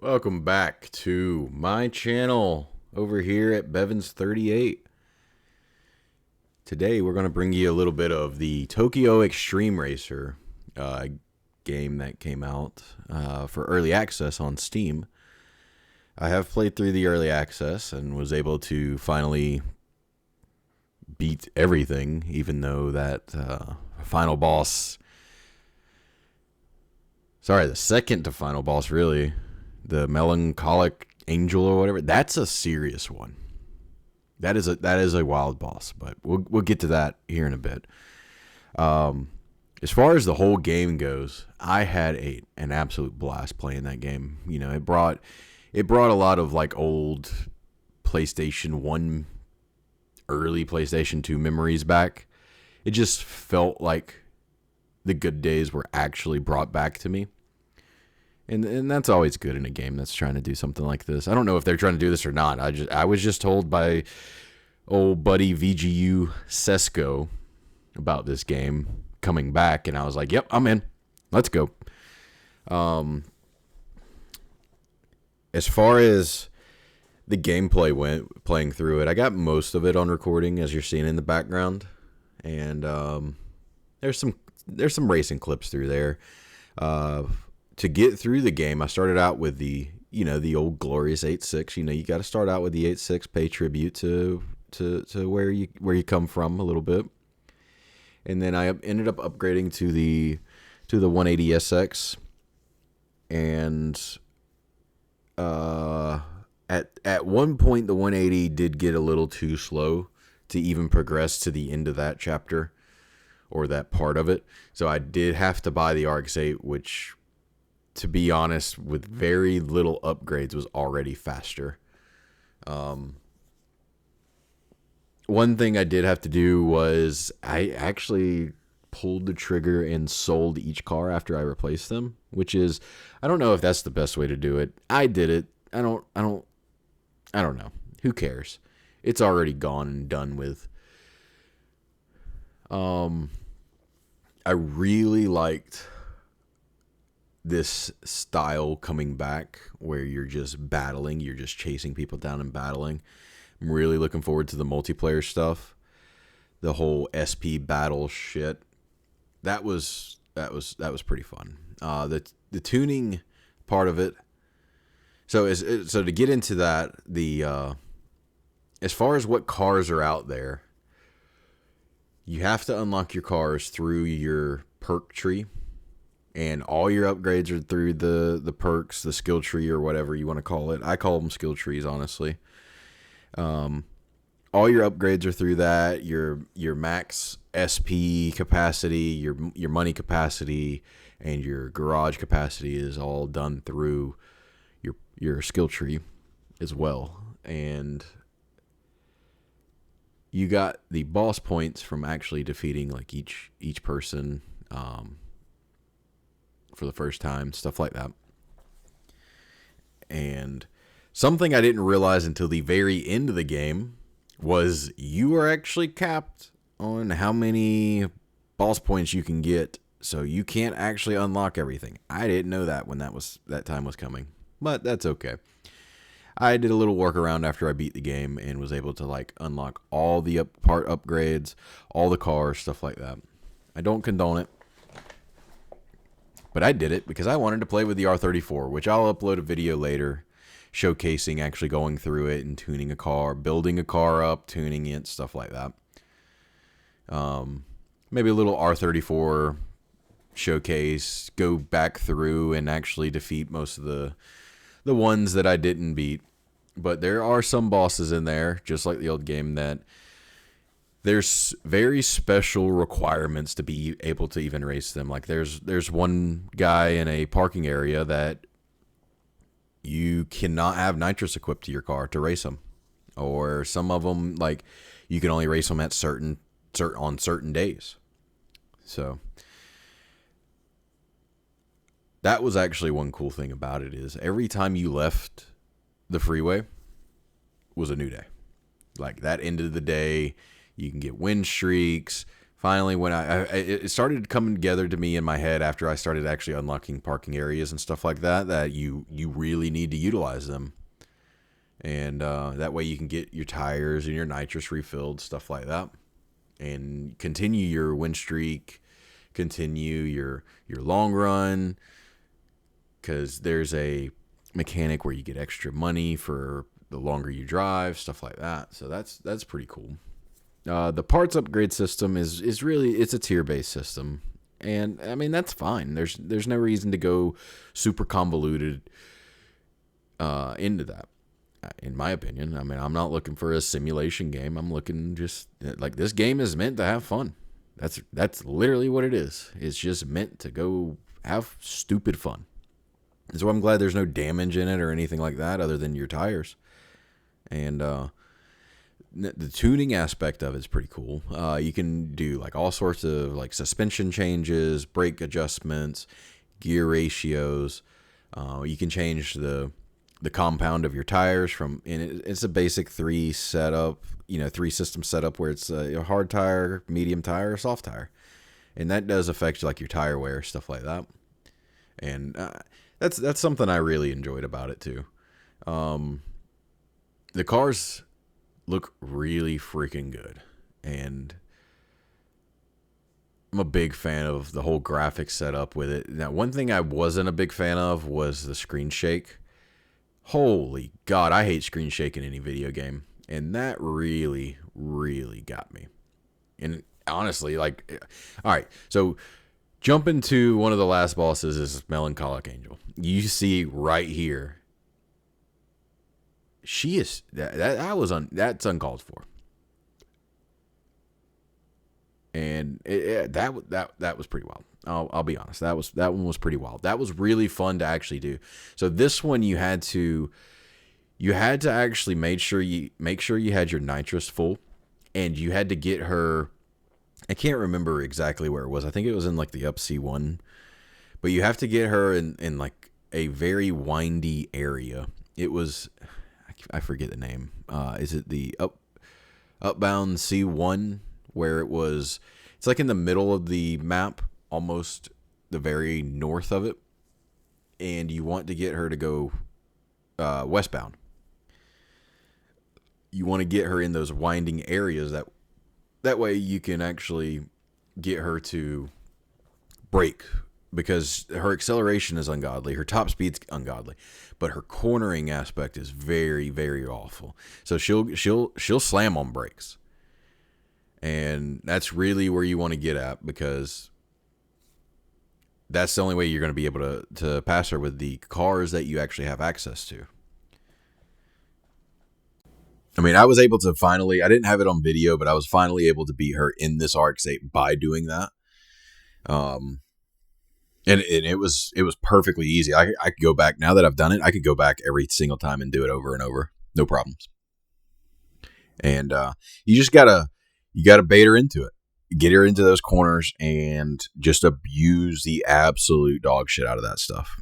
Welcome back to my channel over here at Bevins38. Today we're going to bring you a little bit of the Tokyo Xtreme Racer game that came out for early access on Steam. I have played through the early access and was able to finally beat everything, even though that final boss... Sorry, the second to final boss, really. The melancholic angel or whatever, that's a serious one. That is a wild boss, but we'll get to that here in a bit. As far as the whole game goes, I had an absolute blast playing that game. You know, it brought a lot of like old PlayStation 1, early PlayStation 2 memories back. It just felt like the good days were actually brought back to me. And that's always good in a game that's trying to do something like this. I don't know if they're trying to do this or not. I was just told by old buddy VGU Sesko about this game coming back, and I was like, "Yep, I'm in. Let's go." As far as the gameplay went, playing through it, I got most of it on recording, as you're seeing in the background, and there's some racing clips through there. To get through the game, I started out with the old glorious 8.6. You got to start out with the 8.6, pay tribute to where you come from a little bit. And then I ended up upgrading to the 180SX. And at one point the 180 did get a little too slow to even progress to the end of that chapter or that part of it. So I did have to buy the RX-8, which, to be honest, with very little upgrades, was already faster. One thing I did have to do was I actually pulled the trigger and sold each car after I replaced them, which is, I don't know if that's the best way to do it. I did it. I don't know. Who cares? It's already gone and done with. I really liked this style coming back where you're just battling, you're just chasing people down and battling. I'm really looking forward to the multiplayer stuff. The whole SP battle shit. That was pretty fun. The tuning part of it. So to get into that, as far as what cars are out there, you have to unlock your cars through your perk tree. And all your upgrades are through the perks, the skill tree, or whatever you want to call it. I call them skill trees, honestly. All your upgrades are through that. Your max SP capacity, your money capacity, and your garage capacity is all done through your skill tree as well. And you got the boss points from actually defeating like each person. For the first time, stuff like that. And something I didn't realize until the very end of the game was you are actually capped on how many boss points you can get, so you can't actually unlock everything. I didn't know that when that time was coming, but that's okay. I did a little workaround after I beat the game and was able to like unlock all the part upgrades, all the cars, stuff like that. I don't condone it, but I did it because I wanted to play with the R34, which I'll upload a video later showcasing actually going through it and tuning a car, building a car up, tuning it, stuff like that. Maybe a little R34 showcase, go back through and actually defeat most of the ones that I didn't beat. But there are some bosses in there, just like the old game, that there's very special requirements to be able to even race them. Like there's one guy in a parking area that you cannot have nitrous equipped to your car to race them, or some of them like you can only race them at on certain days. So that was actually one cool thing about it, is every time you left the freeway was a new day. Like that end of the day, you can get win streaks, Finally, when it started coming together to me in my head after I started actually unlocking parking areas and stuff like that, that you really need to utilize them. And that way you can get your tires and your nitrous refilled, stuff like that, and continue your win streak, continue your long run, because there's a mechanic where you get extra money for the longer you drive, stuff like that. So that's pretty cool. The parts upgrade system is really, it's a tier based system, and I mean that's fine. There's no reason to go super convoluted into that, in my opinion. I mean, I'm not looking for a simulation game. I'm looking just like, this game is meant to have fun. That's literally what it is. It's just meant to go have stupid fun. So I'm glad there's no damage in it or anything like that other than your tires. And the tuning aspect of it is pretty cool. You can do like all sorts of like suspension changes, brake adjustments, gear ratios. You can change the compound of your tires from, and it's a basic 3 setup, 3 system setup where it's a hard tire, medium tire, soft tire, and that does affect like your tire wear, stuff like that. And that's something I really enjoyed about it too. The cars look really freaking good, and I'm a big fan of the whole graphics setup with it. Now, one thing I wasn't a big fan of was the screen shake. Holy God, I hate screen shake in any video game, and that really, really got me. And honestly, like, all right, so jump into one of the last bosses is Melancholic Angel. You see right here, she is that's uncalled for, and that was pretty wild. I'll be honest, that one was pretty wild. That was really fun to actually do. So this one you had to actually make sure you had your nitrous full, and you had to get her. I can't remember exactly where it was. I think it was in like the up C1, but you have to get her in like a very windy area. It was, I forget the name. Is it the Upbound C1, where it was? It's like in the middle of the map, almost the very north of it, and you want to get her to go westbound. You want to get her in those winding areas that way you can actually get her to brake, because her acceleration is ungodly, her top speed's ungodly, but her cornering aspect is very, very awful. So she'll slam on brakes, and that's really where you want to get at, because that's the only way you're going to be able to pass her with the cars that you actually have access to. I mean, I was able to finally, I didn't have it on video, but I was finally able to beat her in this RX-8 by doing that. And it was perfectly easy. I could go back, now that I've done it, I could go back every single time and do it over and over. No problems. And you just gotta bait her into it. Get her into those corners and just abuse the absolute dog shit out of that stuff.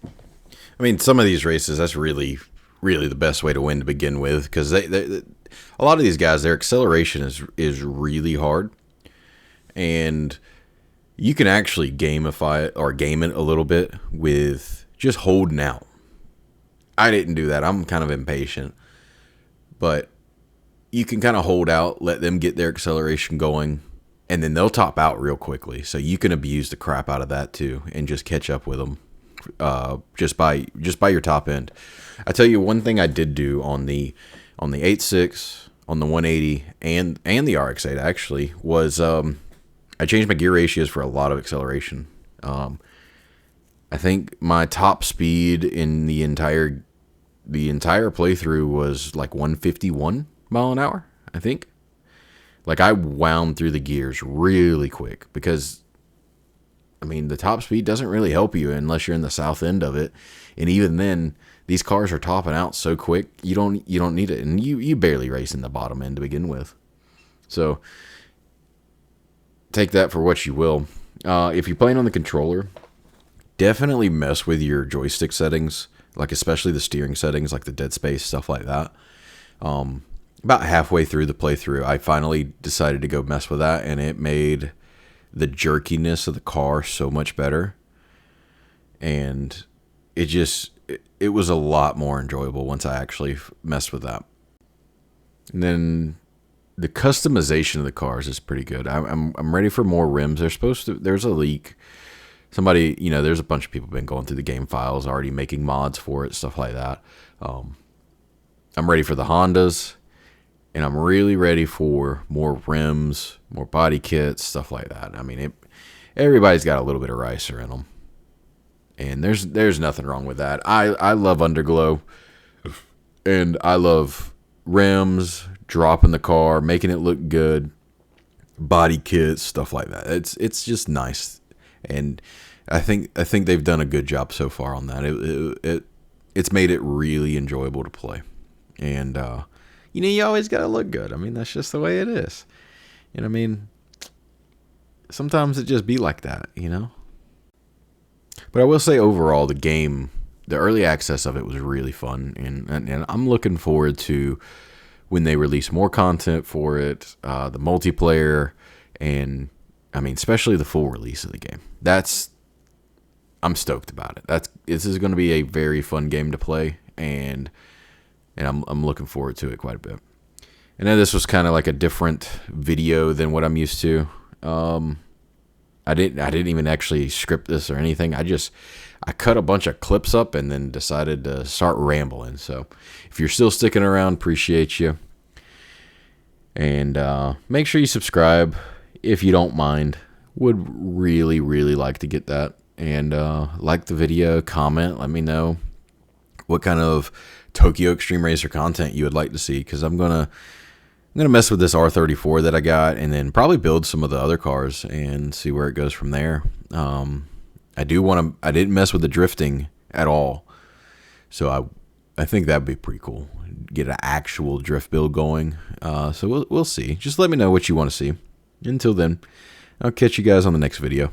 I mean, some of these races, that's really, really the best way to win to begin with, because they a lot of these guys, their acceleration is really hard, and you can actually gamify it or game it a little bit with just holding out. I didn't do that. I'm kind of impatient, but you can kind of hold out, let them get their acceleration going, and then they'll top out real quickly. So you can abuse the crap out of that too, and just catch up with them just by your top end. I tell you one thing I did do on the 8.6, on the 180, and the RX-8 actually was I changed my gear ratios for a lot of acceleration. I think my top speed in the entire playthrough was like 151 mile an hour, I think. Like, I wound through the gears really quick, because I mean, the top speed doesn't really help you unless you're in the south end of it, and even then, these cars are topping out so quick, you don't need it, and you barely race in the bottom end to begin with. So take that for what you will. If you're playing on the controller, definitely mess with your joystick settings, like especially the steering settings, like the dead space, stuff like that. about halfway through the playthrough, I finally decided to go mess with that, and it made the jerkiness of the car so much better. And it was a lot more enjoyable once I actually messed with that. And then the customization of the cars is pretty good. I'm ready for more rims. There's a leak. Somebody, there's a bunch of people been going through the game files, already making mods for it, stuff like that. I'm ready for the Hondas, and I'm really ready for more rims, more body kits, stuff like that. I mean, everybody's got a little bit of Ricer in them, and there's nothing wrong with that. I love underglow, and I love rims, dropping the car, making it look good, body kits, stuff like that. It's just nice, and I think they've done a good job so far on that. It's made it really enjoyable to play, and you always gotta look good. I mean, that's just the way it is. You know what I mean? Sometimes it just be like that, But I will say overall, the early access of it was really fun, and I'm looking forward to when they release more content for it, the multiplayer, and I mean, especially the full release of the game. I'm stoked about it. This is going to be a very fun game to play, and I'm looking forward to it quite a bit. And then this was kind of like a different video than what I'm used to. I didn't even actually script this or anything. I cut a bunch of clips up and then decided to start rambling. So if you're still sticking around, appreciate you. And make sure you subscribe if you don't mind. Would really, really like to get that. And like the video, comment, let me know what kind of Tokyo Xtreme Racer content you would like to see, because I'm gonna mess with this R34 that I got, and then probably build some of the other cars and see where it goes from there. I didn't mess with the drifting at all, so I think that'd be pretty cool. Get an actual drift build going. So we'll see. Just let me know what you want to see. Until then, I'll catch you guys on the next video.